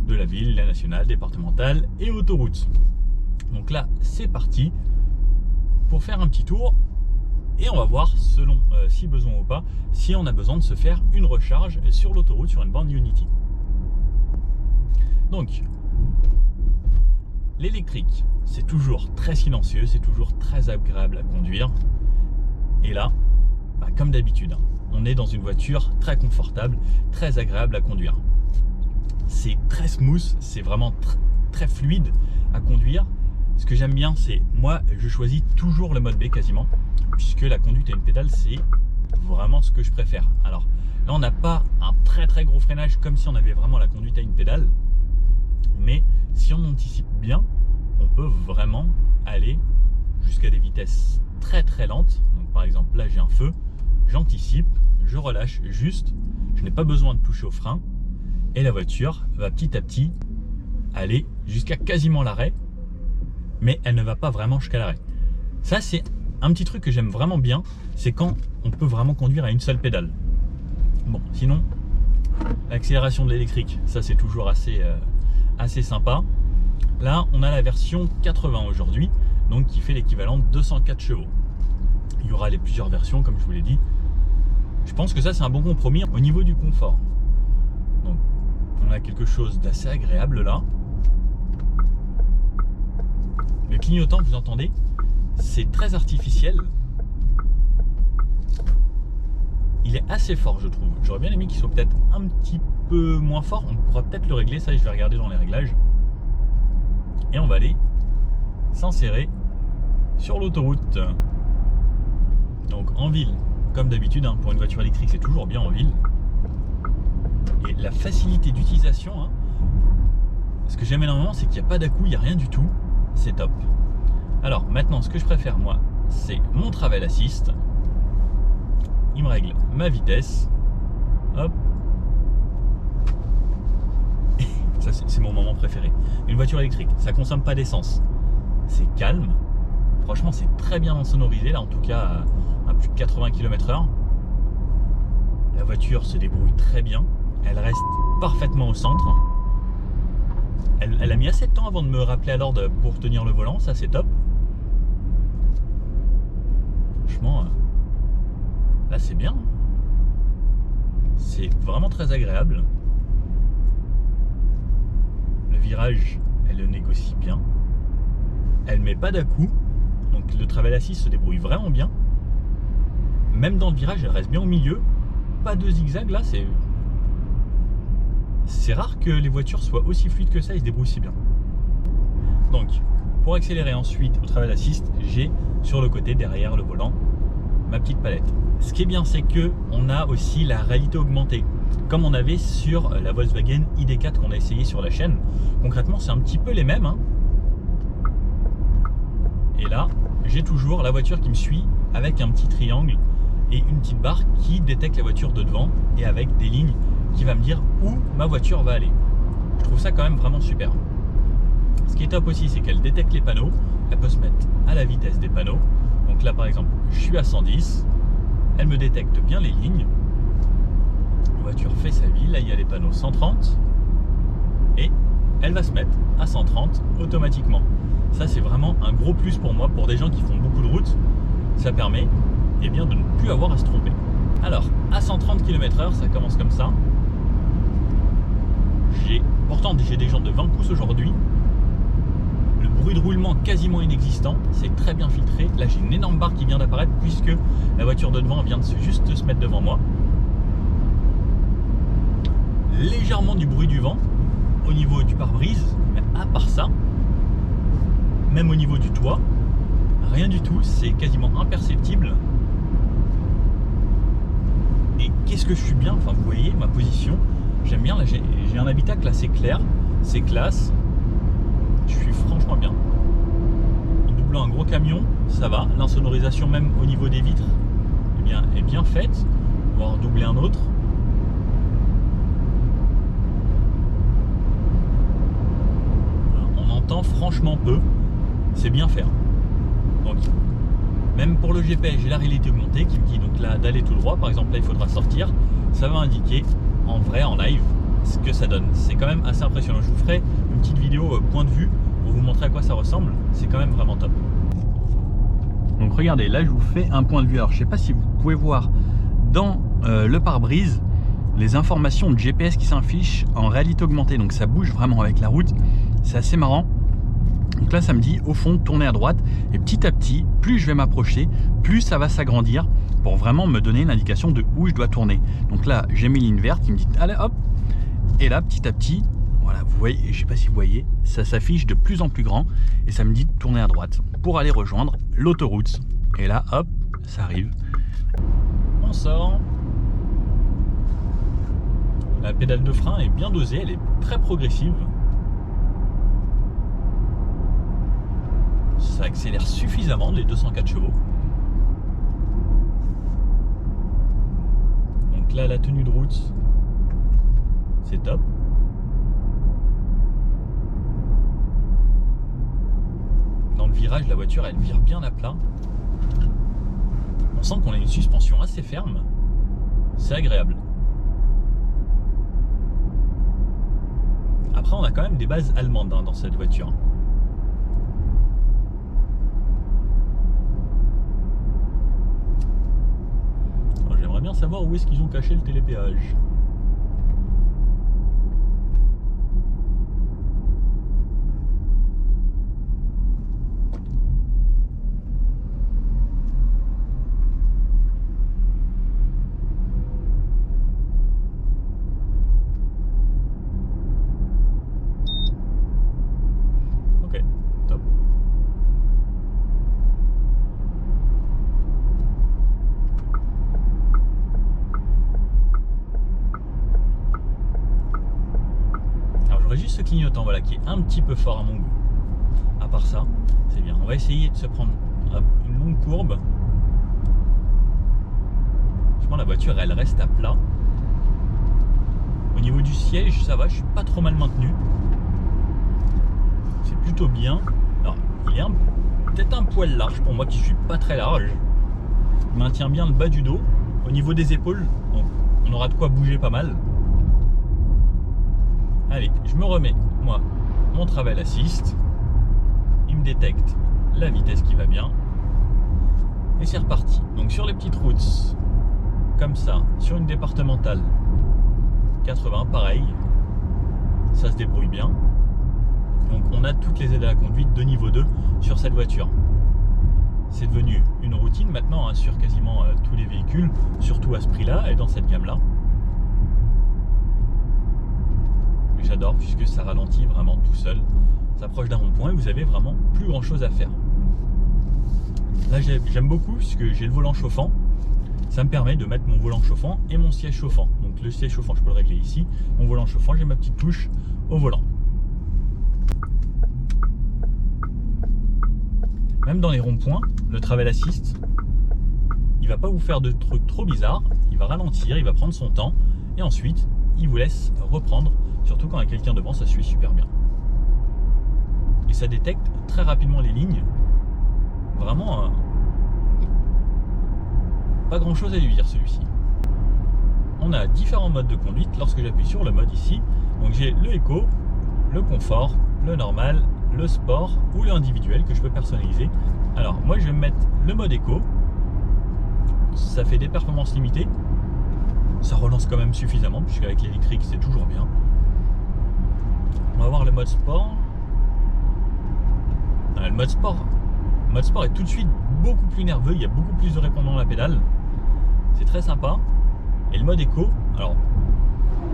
de la ville, la nationale, départementale et autoroute. Donc là, c'est parti pour faire un petit tour. Et on va voir, selon si besoin ou pas, si on a besoin de se faire une recharge sur l'autoroute, sur une borne Unity. Donc, l'électrique, c'est toujours très silencieux, c'est toujours très agréable à conduire. Et là, comme d'habitude, on est dans une voiture très confortable, très agréable à conduire. C'est très smooth, c'est vraiment très fluide à conduire. Ce que j'aime bien, c'est, moi, je choisis toujours le mode B quasiment, puisque la conduite à une pédale, c'est vraiment ce que je préfère. Alors là, on n'a pas un très gros freinage comme si on avait vraiment la conduite à une pédale, mais si on anticipe bien, on peut vraiment aller jusqu'à des vitesses très lentes. Donc par exemple, là j'ai un feu, j'anticipe, je relâche juste, je n'ai pas besoin de toucher au frein et la voiture va petit à petit aller jusqu'à quasiment l'arrêt, mais elle ne va pas vraiment jusqu'à l'arrêt. Ça, c'est un petit truc que j'aime vraiment bien, c'est quand on peut vraiment conduire à une seule pédale. Bon, sinon, l'accélération de l'électrique, ça c'est toujours assez sympa. Là, on a la version 80 aujourd'hui, donc qui fait l'équivalent de 204 chevaux. Il y aura plusieurs versions, comme je vous l'ai dit. Je pense que ça, c'est un bon compromis au niveau du confort. Donc, on a quelque chose d'assez agréable là. Le clignotant, vous entendez, c'est très artificiel. Il est assez fort, je trouve. J'aurais bien aimé qu'il soit peut-être un petit peu moins fort. On pourra peut-être le régler. Ça, je vais regarder dans les réglages. Et on va aller s'insérer sur l'autoroute. Donc en ville, comme d'habitude, hein, pour une voiture électrique, c'est toujours bien en ville. Et la facilité d'utilisation, hein, ce que j'aime énormément, c'est qu'il n'y a pas d'à-coups, il n'y a rien du tout. C'est top. Alors maintenant, ce que je préfère, moi, c'est mon travel assist. Il me règle ma vitesse. Hop. Ça, c'est mon moment préféré. Une voiture électrique, ça consomme pas d'essence. C'est calme. Franchement, c'est très bien sonorisé, là, en tout cas, à plus de 80 km/h. La voiture se débrouille très bien. Elle reste parfaitement au centre. Elle a mis assez de temps avant de me rappeler à l'ordre pour tenir le volant. Ça, c'est top. Franchement, là, c'est bien. C'est vraiment très agréable. Le virage, elle le négocie bien. Elle met pas d'à-coups. Donc le travel assist se débrouille vraiment bien. Même dans le virage, elle reste bien au milieu. Pas de zigzag là, c'est rare que les voitures soient aussi fluides que ça, ils se débrouillent si bien. Donc, pour accélérer ensuite au travel assist, j'ai sur le côté derrière le volant ma petite palette. Ce qui est bien, c'est que on a aussi la réalité augmentée, comme on avait sur la Volkswagen ID4 qu'on a essayé sur la chaîne. Concrètement, c'est un petit peu les mêmes, hein. Et là, j'ai toujours la voiture qui me suit avec un petit triangle et une petite barre qui détecte la voiture de devant et avec des lignes qui va me dire où ma voiture va aller. Je trouve ça quand même vraiment super. Ce qui est top aussi, c'est qu'elle détecte les panneaux. Elle peut se mettre à la vitesse des panneaux. Donc là, par exemple, je suis à 110. Elle me détecte bien les lignes. La voiture fait sa vie. Là, il y a les panneaux 130. Et elle va se mettre à 130 automatiquement. Ça, c'est vraiment un gros plus pour moi. Pour des gens qui font beaucoup de routes, ça permet de ne plus avoir à se tromper. Alors, à 130 km/h, ça commence comme ça. Pourtant, j'ai des jantes de 20 pouces aujourd'hui. Le bruit de roulement quasiment inexistant. C'est très bien filtré. Là, j'ai une énorme barre qui vient d'apparaître puisque la voiture de devant vient de juste se mettre devant moi. Légèrement du bruit du vent au niveau du pare-brise. Mais à part ça, même au niveau du toit, rien du tout. C'est quasiment imperceptible. Et qu'est-ce que je suis bien, enfin vous voyez ma position, j'aime bien, là j'ai un habitacle assez clair, c'est classe, je suis franchement bien. En doublant un gros camion, ça va, l'insonorisation même au niveau des vitres est bien faite, on va en doubler un autre. On entend franchement peu, c'est bien fait. Donc, même pour le GPS, j'ai la réalité augmentée qui me dit donc là d'aller tout droit. Par exemple, là il faudra sortir. Ça va indiquer en vrai, en live, ce que ça donne. C'est quand même assez impressionnant. Je vous ferai une petite vidéo point de vue pour vous montrer à quoi ça ressemble. C'est quand même vraiment top. Donc regardez, là je vous fais un point de vue. Alors je sais pas si vous pouvez voir dans le pare-brise les informations de GPS qui s'affichent en réalité augmentée. Donc ça bouge vraiment avec la route. C'est assez marrant. Donc là, ça me dit au fond, tourner à droite. Et petit à petit, plus je vais m'approcher, plus ça va s'agrandir pour vraiment me donner l'indication de où je dois tourner. Donc là, j'ai mes lignes vertes qui me disent allez hop. Et là, petit à petit, voilà, vous voyez, je ne sais pas si vous voyez, ça s'affiche de plus en plus grand et ça me dit de tourner à droite pour aller rejoindre l'autoroute. Et là, hop, ça arrive. On sort. La pédale de frein est bien dosée, elle est très progressive. Ça accélère suffisamment, les 204 chevaux. là, la tenue de route, c'est top. Dans le virage, la voiture, elle vire bien à plat. On sent qu'on a une suspension assez ferme. C'est agréable. Après, on a quand même des bases allemandes dans cette voiture. J'aimerais bien savoir où est-ce qu'ils ont caché le télépéage. Ok, top. J'aurais juste ce clignotant, voilà, qui est un petit peu fort à mon goût. À part ça, c'est bien. On va essayer de se prendre une longue courbe. Je pense la voiture, elle reste à plat. Au niveau du siège, ça va, je suis pas trop mal maintenu. C'est plutôt bien. Alors, il est peut-être un poil large pour moi qui suis pas très large. Il maintient bien le bas du dos. Au niveau des épaules, on aura de quoi bouger pas mal. Allez, je me remets, moi, mon travel assist. Il me détecte la vitesse qui va bien. Et c'est reparti. Donc sur les petites routes, comme ça, sur une départementale, 80, pareil. Ça se débrouille bien. Donc on a toutes les aides à la conduite de niveau 2 sur cette voiture. C'est devenu une routine maintenant hein, sur quasiment tous les véhicules, surtout à ce prix-là et dans cette gamme-là. J'adore puisque ça ralentit vraiment tout seul. Ça s'approche d'un rond-point et vous avez vraiment plus grand chose à faire. Là j'aime beaucoup puisque j'ai le volant chauffant. Ça me permet de mettre mon volant chauffant et mon siège chauffant. Donc le siège chauffant je peux le régler ici. Mon volant chauffant, j'ai ma petite touche au volant. Même dans les ronds-points, le travel assist, il va pas vous faire de trucs trop bizarres. Il va ralentir, il va prendre son temps et ensuite il vous laisse reprendre. Surtout quand il y a quelqu'un devant, ça suit super bien. Et ça détecte très rapidement les lignes. Vraiment, pas grand chose à lui dire celui-ci. On a différents modes de conduite lorsque j'appuie sur le mode ici. Donc j'ai le éco, le confort, le normal, le sport ou le individuel que je peux personnaliser. Alors moi je vais me mettre le mode éco. Ça fait des performances limitées. Ça relance quand même suffisamment puisqu'avec l'électrique c'est toujours bien. On va voir le mode sport. Le mode sport est tout de suite beaucoup plus nerveux. Il y a beaucoup plus de répondants à la pédale. C'est très sympa. Et le mode éco, alors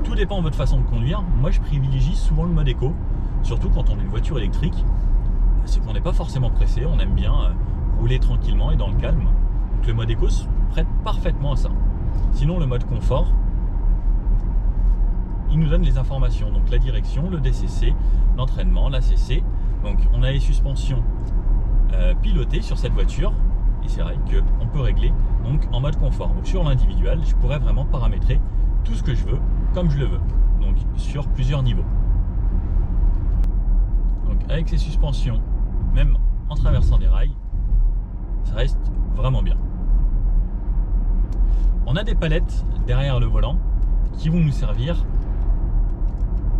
tout dépend de votre façon de conduire. Moi je privilégie souvent le mode éco. Surtout quand on a une voiture électrique. C'est qu'on n'est pas forcément pressé. On aime bien rouler tranquillement et dans le calme. Donc le mode éco se prête parfaitement à ça. Sinon le mode confort, il nous donne les informations, donc la direction, le DCC, l'entraînement, l'ACC. Donc on a les suspensions pilotées sur cette voiture et c'est vrai qu'on peut régler donc en mode confort. Donc sur l'individuel, je pourrais vraiment paramétrer tout ce que je veux comme je le veux, donc sur plusieurs niveaux. Donc avec ces suspensions, même en traversant des rails, ça reste vraiment bien. On a des palettes derrière le volant qui vont nous servir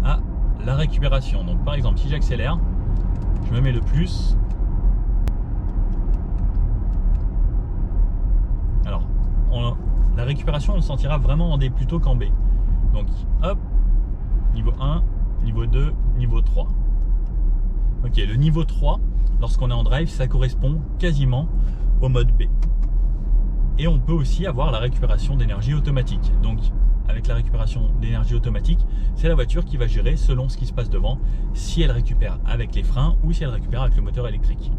à la récupération. Donc par exemple si j'accélère, je me mets le plus. Alors la récupération on le sentira vraiment en D plutôt qu'en B. Donc hop, niveau 1, niveau 2, niveau 3. Ok, le niveau 3, lorsqu'on est en drive, ça correspond quasiment au mode B. Et on peut aussi avoir la récupération d'énergie automatique. Donc avec la récupération d'énergie automatique, c'est la voiture qui va gérer selon ce qui se passe devant, si elle récupère avec les freins ou si elle récupère avec le moteur électrique.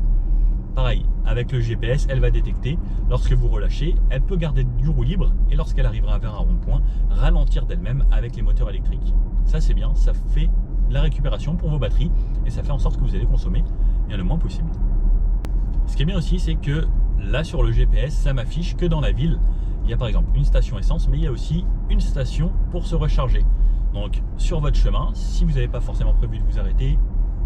Pareil, avec le GPS, elle va détecter lorsque vous relâchez, elle peut garder du roue libre et lorsqu'elle arrivera vers un rond-point, ralentir d'elle-même avec les moteurs électriques. Ça c'est bien, ça fait la récupération pour vos batteries et ça fait en sorte que vous allez consommer bien le moins possible. Ce qui est bien aussi, c'est que là sur le GPS, ça m'affiche que dans la ville, il y a par exemple une station essence, mais il y a aussi une station pour se recharger. Donc sur votre chemin, si vous n'avez pas forcément prévu de vous arrêter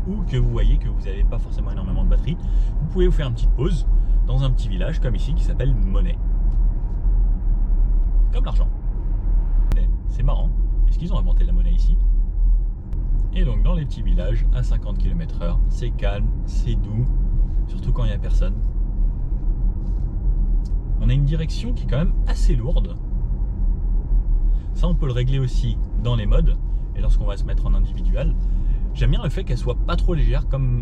ou que vous voyez que vous n'avez pas forcément énormément de batterie, vous pouvez vous faire une petite pause dans un petit village comme ici qui s'appelle Monnaie. Comme l'argent. C'est marrant. Est-ce qu'ils ont inventé la monnaie ici? Et donc dans les petits villages à 50 km/h, c'est calme, c'est doux, surtout quand il n'y a personne. On a une direction qui est quand même assez lourde. Ça, on peut le régler aussi dans les modes. Et lorsqu'on va se mettre en individuel, j'aime bien le fait qu'elle soit pas trop légère. Comme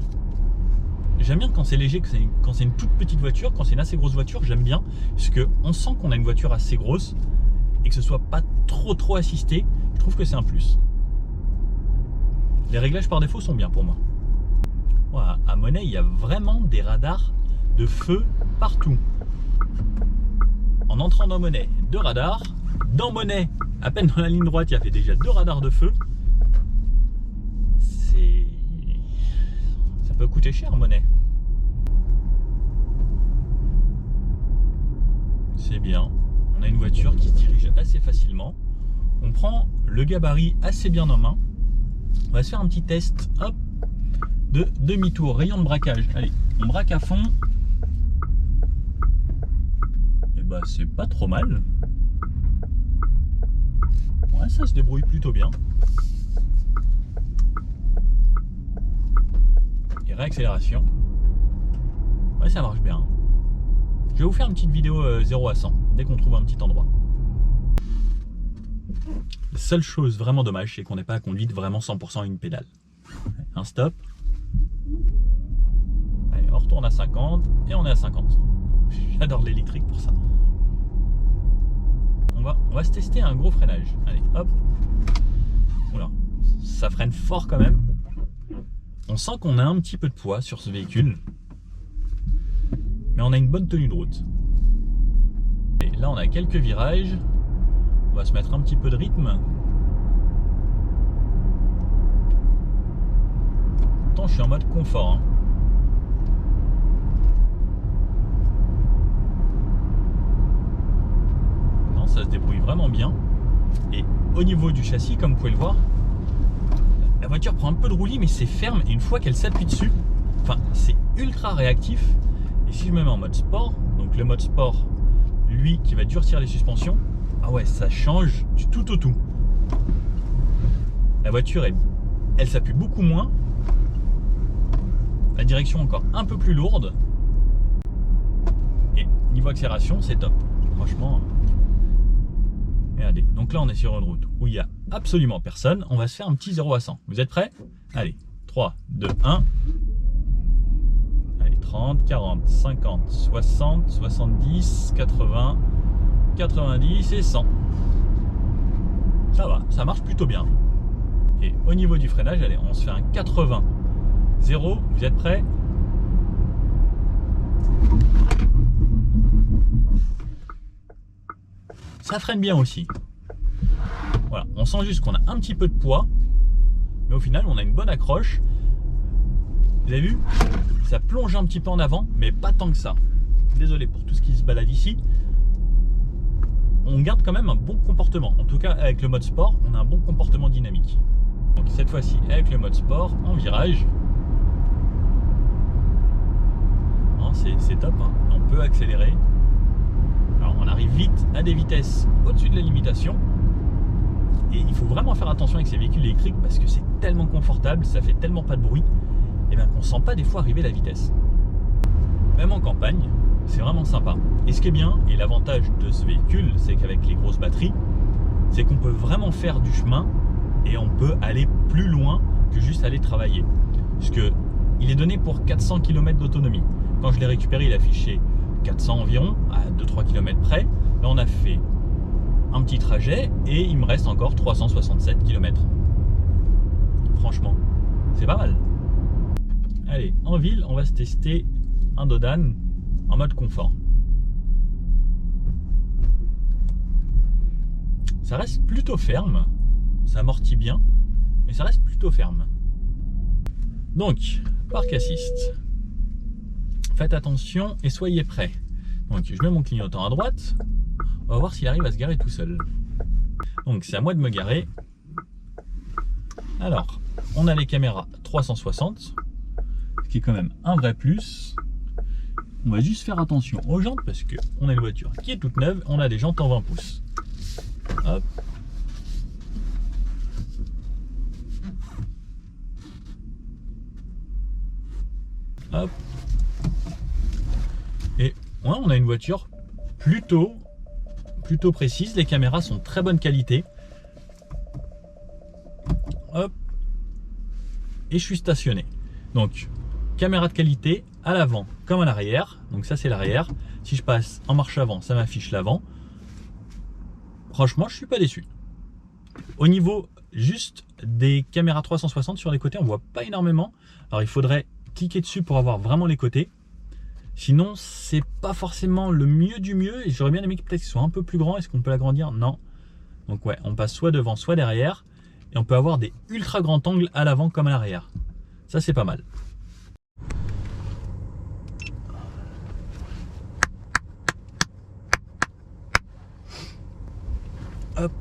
j'aime bien quand c'est léger, quand c'est une toute petite voiture. Quand c'est une assez grosse voiture, j'aime bien parce que on sent qu'on a une voiture assez grosse et que ce soit pas trop assisté. Je trouve que c'est un plus. Les réglages par défaut sont bien pour moi. Voilà, à Monnaie, il y a vraiment des radars de feu partout. En entrant dans Monnaie, 2 radars. Dans Monnaie, à peine dans la ligne droite, il y avait déjà 2 radars de feu. Ça peut coûter cher, Monnaie. C'est bien. On a une voiture qui se dirige assez facilement. On prend le gabarit assez bien en main. On va se faire un petit test, hop, de demi-tour, rayon de braquage. Allez, on braque à fond. Et bah c'est pas trop mal. Ouais, ça se débrouille plutôt bien. Et réaccélération. Ouais, ça marche bien. Je vais vous faire une petite vidéo 0 à 100 dès qu'on trouve un petit endroit. La seule chose vraiment dommage, c'est qu'on n'ait pas à conduire vraiment 100% à une pédale. Un stop. Allez, on retourne à 50 et on est à 50. J'adore l'électrique pour ça. On va se tester un gros freinage. Allez, hop. Oula, ça freine fort quand même. On sent qu'on a un petit peu de poids sur ce véhicule. Mais on a une bonne tenue de route. Et là, on a quelques virages. On va se mettre un petit peu de rythme. Pourtant, je suis en mode confort. Hein. Non, ça se débrouille vraiment bien. Et au niveau du châssis, comme vous pouvez le voir, la voiture prend un peu de roulis, mais c'est ferme. Et une fois qu'elle s'appuie dessus, enfin, c'est ultra réactif. Et si je me mets en mode sport, donc le mode sport, lui qui va durcir les suspensions, ah ouais, ça change du tout au tout. La voiture, elle s'appuie beaucoup moins. La direction encore un peu plus lourde. Et niveau accélération, c'est top. Franchement. Regardez. Donc là, on est sur une route où il n'y a absolument personne. On va se faire un petit 0 à 100. Vous êtes prêts? Allez, 3, 2, 1. Allez, 30, 40, 50, 60, 70, 80... 90 et 100. Ça va, ça marche plutôt bien. Et au niveau du freinage, allez, on se fait un 80. 0, vous êtes prêts? Ça freine bien aussi. Voilà, on sent juste qu'on a un petit peu de poids, mais au final, on a une bonne accroche. Vous avez vu? Ça plonge un petit peu en avant, mais pas tant que ça. Désolé pour tout ce qui se balade ici. On garde quand même un bon comportement. En tout cas, avec le mode sport, on a un bon comportement dynamique. Donc cette fois-ci, avec le mode sport, en virage, c'est top. Hein. On peut accélérer. Alors, on arrive vite à des vitesses au-dessus de la limitation. Et il faut vraiment faire attention avec ces véhicules électriques parce que c'est tellement confortable, ça fait tellement pas de bruit, et bien qu'on ne sent pas des fois arriver la vitesse. Même en campagne, c'est vraiment sympa. Et ce qui est bien, et l'avantage de ce véhicule, c'est qu'avec les grosses batteries, c'est qu'on peut vraiment faire du chemin et on peut aller plus loin que juste aller travailler. Parce que il est donné pour 400 km d'autonomie. Quand je l'ai récupéré, il affichait 400 environ, à 2-3 km près. Là, on a fait un petit trajet et il me reste encore 367 km. Franchement, c'est pas mal. Allez, en ville, on va se tester un Dodan en mode confort. Ça reste plutôt ferme, ça amortit bien, mais ça reste plutôt ferme. Donc, parc assist. Faites attention et soyez prêts. Donc, je mets mon clignotant à droite. On va voir s'il arrive à se garer tout seul. Donc c'est à moi de me garer. Alors, on a les caméras 360, ce qui est quand même un vrai plus. On va juste faire attention aux jantes parce qu'on a une voiture qui est toute neuve, on a des jantes en 20 pouces. Hop. Hop. Et ouais, on a une voiture plutôt précise. Les caméras sont de très bonne qualité. Hop. Et je suis stationné. Donc, caméra de qualité à l'avant comme à l'arrière. Donc ça, c'est l'arrière. Si je passe en marche avant, ça m'affiche l'avant. Franchement, je suis pas déçu. Au niveau juste des caméras 360 sur les côtés, on voit pas énormément. Alors, il faudrait cliquer dessus pour avoir vraiment les côtés. Sinon, c'est pas forcément le mieux du mieux. Et j'aurais bien aimé que peut-être qu'il soit un peu plus grand. Est-ce qu'on peut l'agrandir? Non. Donc ouais, on passe soit devant, soit derrière. Et on peut avoir des ultra grands angles à l'avant comme à l'arrière. Ça, c'est pas mal. Hop.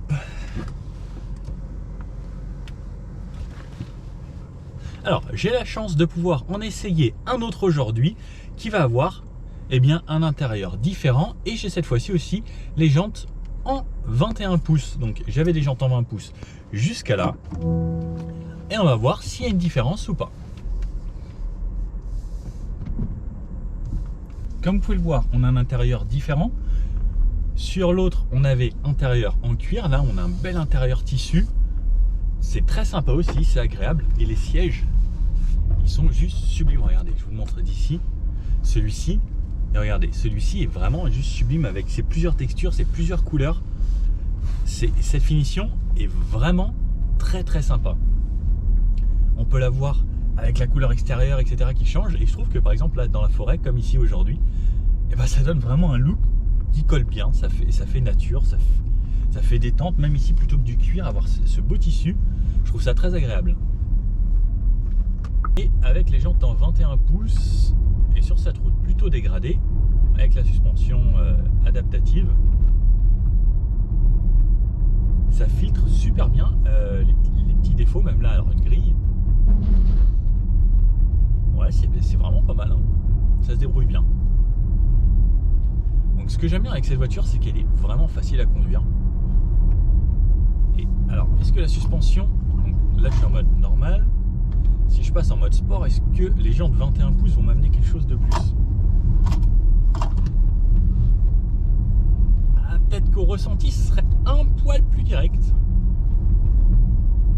Alors, j'ai la chance de pouvoir en essayer un autre aujourd'hui qui va avoir un intérieur différent. Et j'ai cette fois-ci aussi les jantes en 21 pouces. Donc, j'avais des jantes en 20 pouces jusqu'à là. Et on va voir s'il y a une différence ou pas. Comme vous pouvez le voir, on a un intérieur différent. Sur l'autre, on avait intérieur en cuir. Là, on a un bel intérieur tissu. C'est très sympa aussi, c'est agréable. Et les sièges, ils sont juste sublimes. Regardez, je vous le montre d'ici. Celui-ci, et regardez, celui-ci est vraiment juste sublime avec ses plusieurs textures, ses plusieurs couleurs. Cette finition est vraiment très très sympa. On peut la voir avec la couleur extérieure, etc. qui change. Et je trouve que par exemple là dans la forêt, comme ici aujourd'hui, ça donne vraiment un look qui colle bien. Ça fait nature, ça fait détente. Même ici, plutôt que du cuir, avoir ce beau tissu, je trouve ça très agréable. Et avec les jantes en 21 pouces et sur cette route plutôt dégradée, avec la suspension adaptative, ça filtre super bien les petits défauts. Même là, alors une grille, ouais, c'est vraiment pas mal, hein. Ça se débrouille bien. Donc ce que j'aime bien avec cette voiture, c'est qu'elle est vraiment facile à conduire. Et alors, est-ce que la suspension, donc là je suis en mode normal, si je passe en mode sport, est-ce que les jantes 21 pouces vont m'amener quelque chose de plus? Peut-être qu'au ressenti, ce serait un poil plus direct.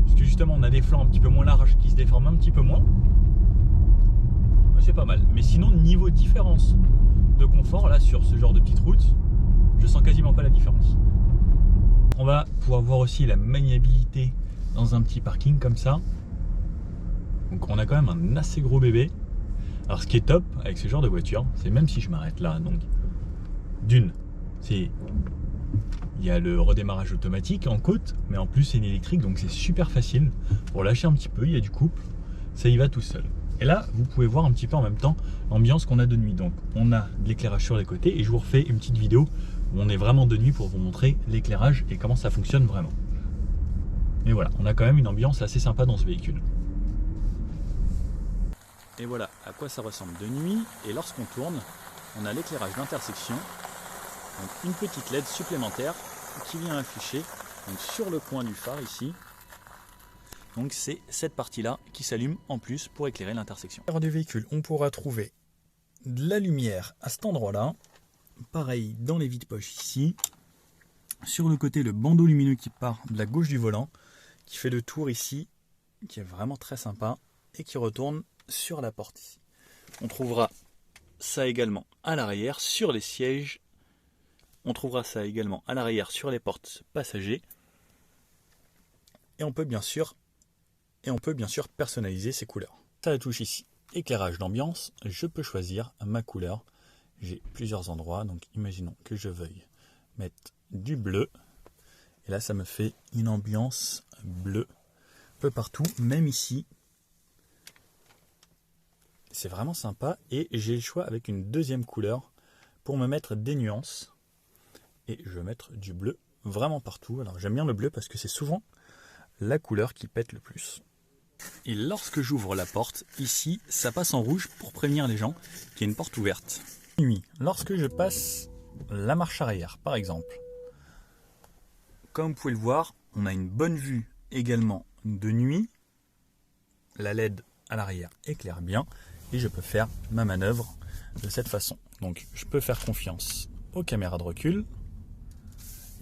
Parce que justement, on a des flancs un petit peu moins larges qui se déforment un petit peu moins. C'est pas mal. Mais sinon, niveau différence de confort, là, sur ce genre de petite route, je sens quasiment pas la différence. On va pouvoir voir aussi la maniabilité dans un petit parking comme ça. Donc on a quand même un assez gros bébé. Alors ce qui est top avec ce genre de voiture, c'est même si je m'arrête là, donc il y a le redémarrage automatique en côte, mais en plus c'est une électrique, donc c'est super facile. Pour lâcher un petit peu, il y a du couple, ça y va tout seul. Et là, vous pouvez voir un petit peu en même temps l'ambiance qu'on a de nuit. Donc on a de l'éclairage sur les côtés et je vous refais une petite vidéo où on est vraiment de nuit pour vous montrer l'éclairage et comment ça fonctionne vraiment. Mais voilà, on a quand même une ambiance assez sympa dans ce véhicule. Et voilà à quoi ça ressemble de nuit. Et lorsqu'on tourne, on a l'éclairage d'intersection. Donc une petite LED supplémentaire qui vient afficher donc sur le coin du phare ici. Donc c'est cette partie-là qui s'allume en plus pour éclairer l'intersection. Du véhicule, on pourra trouver de la lumière à cet endroit-là. Pareil dans les vides-poches ici. Sur le côté, le bandeau lumineux qui part de la gauche du volant, qui fait le tour ici, qui est vraiment très sympa, et qui retourne sur la porte ici. On trouvera ça également à l'arrière sur les sièges. On trouvera ça également à l'arrière sur les portes passagers. Et on peut bien sûr personnaliser ces couleurs. Ça, la touche ici, éclairage d'ambiance, je peux choisir ma couleur. J'ai plusieurs endroits, donc imaginons que je veuille mettre du bleu. Et là, ça me fait une ambiance bleue un peu partout, même ici. C'est vraiment sympa et j'ai le choix avec une deuxième couleur pour me mettre des nuances. Et je vais mettre du bleu vraiment partout. Alors j'aime bien le bleu parce que c'est souvent la couleur qui pète le plus. Et lorsque j'ouvre la porte, ici, ça passe en rouge pour prévenir les gens qu'il y a une porte ouverte. Nuit, lorsque je passe la marche arrière, par exemple, comme vous pouvez le voir, on a une bonne vue également de nuit. La LED à l'arrière éclaire bien et je peux faire ma manœuvre de cette façon. Donc je peux faire confiance aux caméras de recul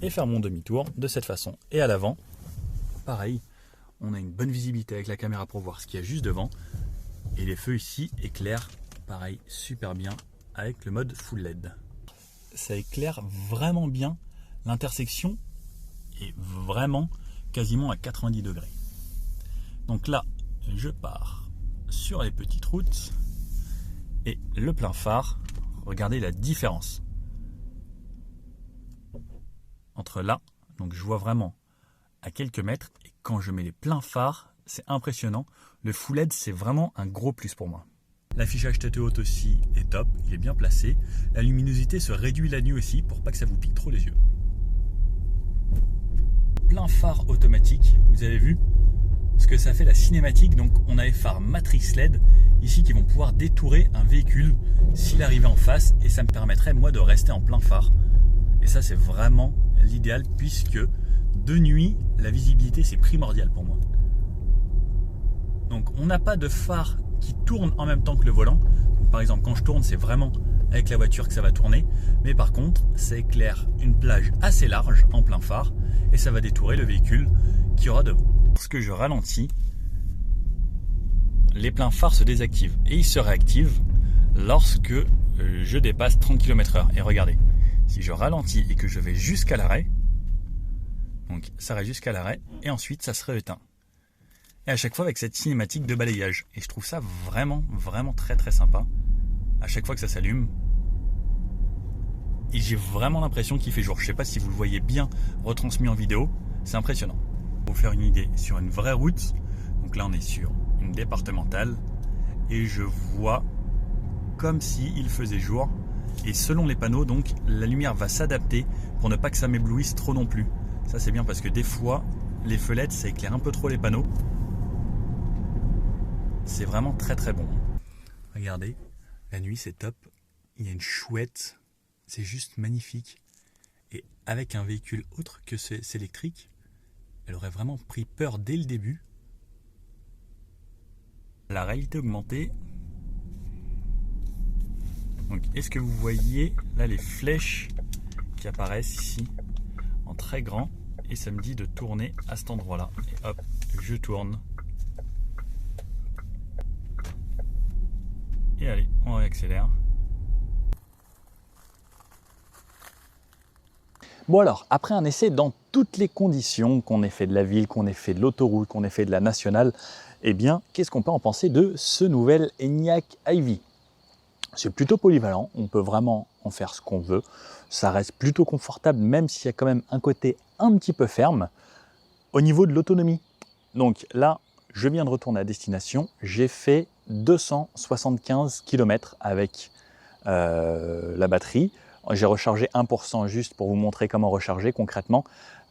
et faire mon demi-tour de cette façon. Et à l'avant, pareil, on a une bonne visibilité avec la caméra pour voir ce qu'il y a juste devant. Et les feux ici éclairent, pareil, super bien avec le mode full LED. Ça éclaire vraiment bien l'intersection et vraiment quasiment à 90 degrés. Donc là, je pars sur les petites routes et le plein phare, regardez la différence entre là, donc je vois vraiment à quelques mètres, et quand je mets les pleins phares, c'est impressionnant. Le full LED, c'est vraiment un gros plus pour moi. L'affichage tête haute aussi est top, il est bien placé. La luminosité se réduit la nuit aussi pour pas que ça vous pique trop les yeux. Plein phare automatique, vous avez vu ce que ça fait la cinématique. Donc on a les phares Matrix LED ici qui vont pouvoir détourer un véhicule s'il arrivait en face, et ça me permettrait moi de rester en plein phare. Et ça c'est vraiment l'idéal puisque de nuit la visibilité c'est primordial pour moi. Donc on n'a pas de phare qui tourne en même temps que le volant. Donc, par exemple quand je tourne c'est vraiment avec la voiture que ça va tourner, mais par contre ça éclaire une plage assez large en plein phare et ça va détourer le véhicule qui aura devant. Lorsque je ralentis, les pleins phares se désactivent et ils se réactivent lorsque je dépasse 30 km/h. Et regardez, si je ralentis et que je vais jusqu'à l'arrêt, donc ça reste jusqu'à l'arrêt et ensuite ça se rééteint. Et à chaque fois avec cette cinématique de balayage. Et je trouve ça vraiment très très sympa. À chaque fois que ça s'allume. Et j'ai vraiment l'impression qu'il fait jour. Je ne sais pas si vous le voyez bien retransmis en vidéo. C'est impressionnant. Pour vous faire une idée, sur une vraie route, donc là on est sur une départementale, et je vois comme s'il faisait jour. Et selon les panneaux, donc la lumière va s'adapter pour ne pas que ça m'éblouisse trop non plus. Ça c'est bien parce que des fois, les feux LED ça éclaire un peu trop les panneaux. C'est vraiment très très bon. Regardez, la nuit c'est top. Il y a une chouette, c'est juste magnifique. Et avec un véhicule autre que c'est électrique, elle aurait vraiment pris peur dès le début. La réalité augmentée. Donc, est-ce que vous voyez là les flèches qui apparaissent ici en très grand, et ça me dit de tourner à cet endroit-là. Et hop, je tourne. Et allez, on réaccélère. Bon alors, après un essai dans toutes les conditions, qu'on ait fait de la ville, qu'on ait fait de l'autoroute, qu'on ait fait de la nationale, eh bien, qu'est-ce qu'on peut en penser de ce nouvel Enyaq iV? C'est plutôt polyvalent, on peut vraiment en faire ce qu'on veut. Ça reste plutôt confortable, même s'il y a quand même un côté un petit peu ferme au niveau de l'autonomie. Donc là, je viens de retourner à destination, j'ai fait 275 km avec la batterie. J'ai rechargé 1% juste pour vous montrer comment recharger concrètement.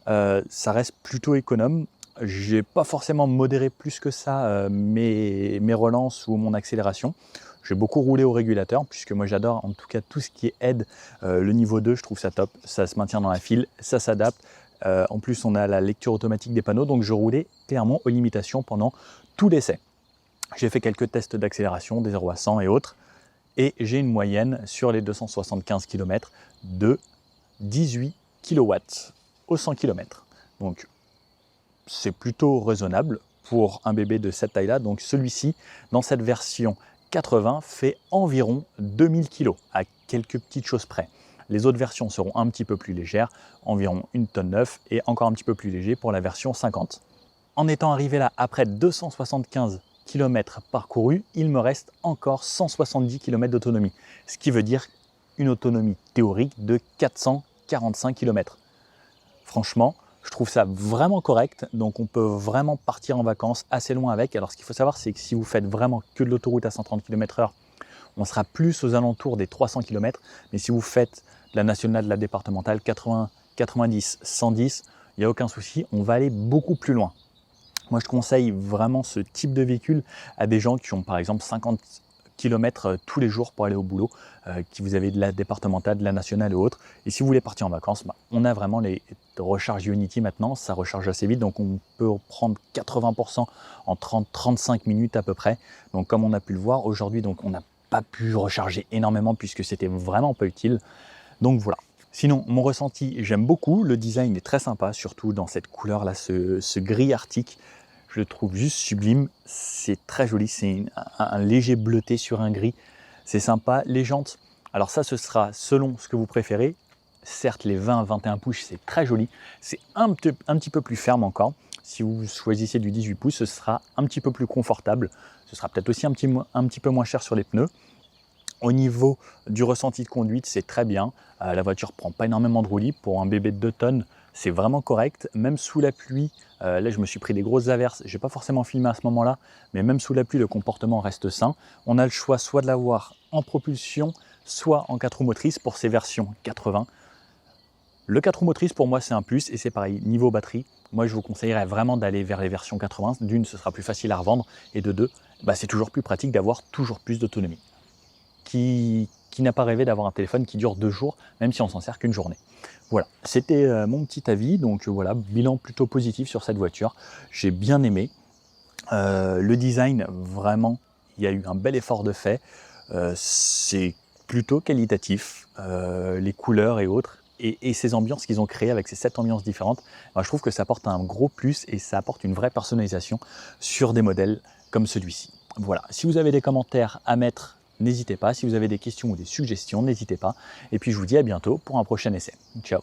Ça reste plutôt économe. J'ai pas forcément modéré plus que ça mes relances ou mon accélération. J'ai beaucoup roulé au régulateur puisque moi j'adore en tout cas tout ce qui est aide. Le niveau 2, je trouve ça top. Ça se maintient dans la file, ça s'adapte. En plus, on a la lecture automatique des panneaux, donc je roulais clairement aux limitations pendant tout l'essai. J'ai fait quelques tests d'accélération, des 0 à 100 et autres, et j'ai une moyenne sur les 275 km de 18 kW au 100 km. Donc c'est plutôt raisonnable pour un bébé de cette taille-là. Donc celui-ci, dans cette version 80, fait environ 2000 kg, à quelques petites choses près. Les autres versions seront un petit peu plus légères, environ 1,9 tonne, et encore un petit peu plus léger pour la version 50. En étant arrivé là après 275 km parcourus, il me reste encore 170 km d'autonomie, ce qui veut dire une autonomie théorique de 445 km. Franchement, je trouve ça vraiment correct, donc on peut vraiment partir en vacances assez loin avec. Alors ce qu'il faut savoir, c'est que si vous faites vraiment que de l'autoroute à 130 km/h, on sera plus aux alentours des 300 km. Mais si vous faites de la nationale, de la départementale, 80, 90, 110, il n'y a aucun souci, on va aller beaucoup plus loin. Moi, je conseille vraiment ce type de véhicule à des gens qui ont par exemple 50 km tous les jours pour aller au boulot, qui vous avez de la départementale, de la nationale et autres. Et si vous voulez partir en vacances, on a vraiment les recharges Ionity maintenant, ça recharge assez vite, donc on peut prendre 80% en 30-35 minutes à peu près. Donc comme on a pu le voir aujourd'hui, donc on n'a pas pu recharger énormément puisque c'était vraiment pas utile. Donc voilà. Sinon, mon ressenti, j'aime beaucoup, le design est très sympa, surtout dans cette couleur là, ce gris arctique. Je le trouve juste sublime, c'est très joli, c'est un léger bleuté sur un gris, c'est sympa. Les jantes, alors ça ce sera selon ce que vous préférez. Certes, les 20-21 pouces, c'est très joli, c'est un petit peu plus ferme encore. Si vous choisissez du 18 pouces, ce sera un petit peu plus confortable, ce sera peut-être aussi un petit peu moins cher sur les pneus. Au niveau du ressenti de conduite, c'est très bien. La voiture prend pas énormément de roulis. Pour un bébé de 2 tonnes, c'est vraiment correct. Même sous la pluie, là je me suis pris des grosses averses. Je n'ai pas forcément filmé à ce moment-là, mais même sous la pluie, le comportement reste sain. On a le choix soit de l'avoir en propulsion, soit en 4 roues motrices pour ces versions 80. Le 4 roues motrices, pour moi, c'est un plus et c'est pareil. Niveau batterie, moi je vous conseillerais vraiment d'aller vers les versions 80. D'une, ce sera plus facile à revendre et de deux, c'est toujours plus pratique d'avoir toujours plus d'autonomie. Qui n'a pas rêvé d'avoir un téléphone qui dure 2 jours, même si on s'en sert qu'une journée. Voilà, c'était mon petit avis, donc voilà, bilan plutôt positif sur cette voiture. J'ai bien aimé. Le design, vraiment, il y a eu un bel effort de fait. C'est plutôt qualitatif, les couleurs et autres, et ces ambiances qu'ils ont créées avec ces 7 ambiances différentes, je trouve que ça apporte un gros plus et ça apporte une vraie personnalisation sur des modèles comme celui-ci. Voilà, si vous avez des commentaires à mettre, n'hésitez pas. Si vous avez des questions ou des suggestions, n'hésitez pas. Et puis je vous dis à bientôt pour un prochain essai. Ciao.